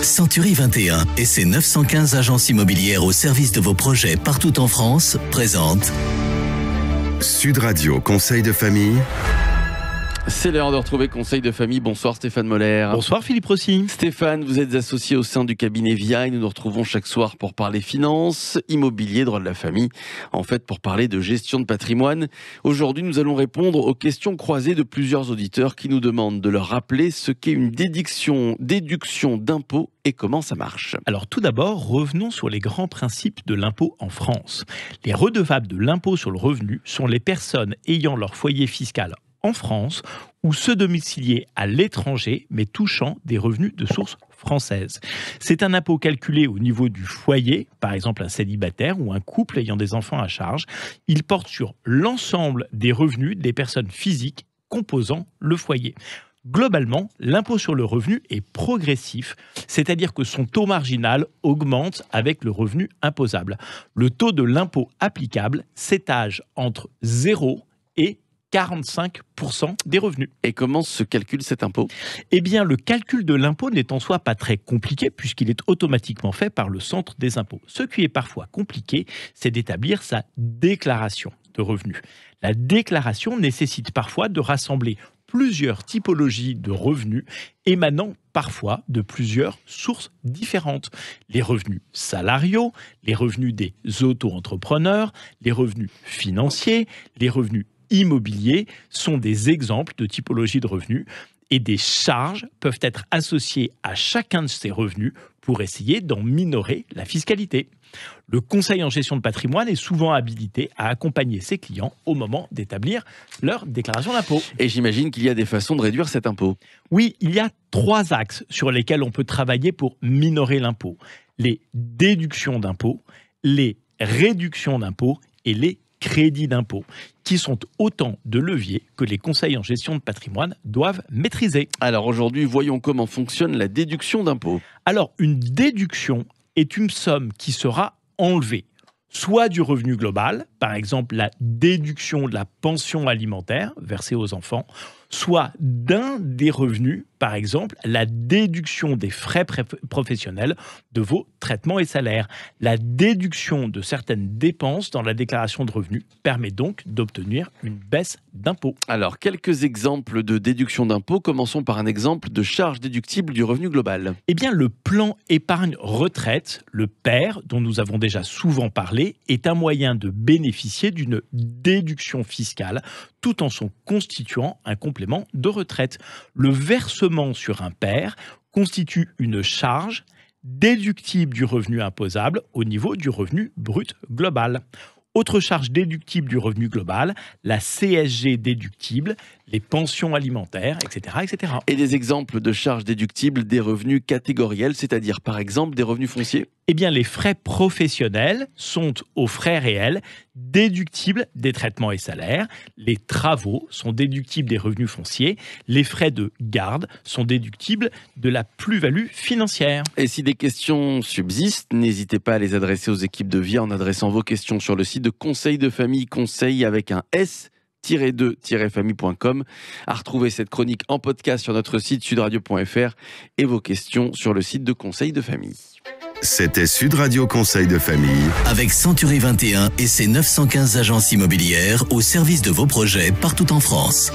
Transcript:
Century 21 et ses 915 agences immobilières au service de vos projets partout en France présentent Sud Radio Conseil de famille. C'est l'heure de retrouver Conseil de famille. Bonsoir Stéphane Moller. Bonsoir Philippe Rossi. Stéphane, vous êtes associé au sein du cabinet VIA et nous nous retrouvons chaque soir pour parler finances, immobilier, droit de la famille. En fait, pour parler de gestion de patrimoine. Aujourd'hui, nous allons répondre aux questions croisées de plusieurs auditeurs qui nous demandent de leur rappeler ce qu'est une déduction d'impôt et comment ça marche. Alors tout d'abord, revenons sur les grands principes de l'impôt en France. Les redevables de l'impôt sur le revenu sont les personnes ayant leur foyer fiscal en France ou ceux domiciliés à l'étranger mais touchant des revenus de source française. C'est un impôt calculé au niveau du foyer, par exemple un célibataire ou un couple ayant des enfants à charge. Il porte sur l'ensemble des revenus des personnes physiques composant le foyer. Globalement, l'impôt sur le revenu est progressif, c'est-à-dire que son taux marginal augmente avec le revenu imposable. Le taux de l'impôt applicable s'étage entre 0 et 45% des revenus. Et comment se calcule cet impôt ? Eh bien, le calcul de l'impôt n'est en soi pas très compliqué puisqu'il est automatiquement fait par le centre des impôts. Ce qui est parfois compliqué, c'est d'établir sa déclaration de revenus. La déclaration nécessite parfois de rassembler plusieurs typologies de revenus émanant parfois de plusieurs sources différentes. Les revenus salariaux, les revenus des auto-entrepreneurs, les revenus financiers, les revenus immobiliers sont des exemples de typologies de revenus et des charges peuvent être associées à chacun de ces revenus pour essayer d'en minorer la fiscalité. Le conseil en gestion de patrimoine est souvent habilité à accompagner ses clients au moment d'établir leur déclaration d'impôt. Et j'imagine qu'il y a des façons de réduire cet impôt. Oui, il y a 3 axes sur lesquels on peut travailler pour minorer l'impôt. Les déductions d'impôt, les réductions d'impôt et les crédits d'impôt, qui sont autant de leviers que les conseils en gestion de patrimoine doivent maîtriser. Alors aujourd'hui, voyons comment fonctionne la déduction d'impôt. Alors, une déduction est une somme qui sera enlevée, soit du revenu global, par exemple la déduction de la pension alimentaire versée aux enfants, soit d'un des revenus, par exemple la déduction des frais professionnels de vos traitements et salaires. La déduction de certaines dépenses dans la déclaration de revenus permet donc d'obtenir une baisse d'impôt. Alors, quelques exemples de déduction d'impôt. Commençons par un exemple de charge déductible du revenu global. Eh bien, le plan épargne retraite, le PER, dont nous avons déjà souvent parlé, est un moyen de bénéficier d'une déduction fiscale tout en son constituant un complément de retraite. Le versement sur un PER constitue une charge déductible du revenu imposable au niveau du revenu brut global. Autre charge déductible du revenu global, la CSG déductible, les pensions alimentaires, etc., etc. Et des exemples de charges déductibles des revenus catégoriels, c'est-à-dire par exemple des revenus fonciers ? Eh bien, les frais professionnels sont aux frais réels déductibles des traitements et salaires. Les travaux sont déductibles des revenus fonciers. Les frais de garde sont déductibles de la plus-value financière. Et si des questions subsistent, n'hésitez pas à les adresser aux équipes de VIA en adressant vos questions sur le site de Conseil de famille, conseil avec un S-2-famille.com, à retrouver cette chronique en podcast sur notre site sudradio.fr et vos questions sur le site de Conseil de famille. C'était Sud Radio Conseil de famille. avec Century 21 et ses 915 agences immobilières au service de vos projets partout en France.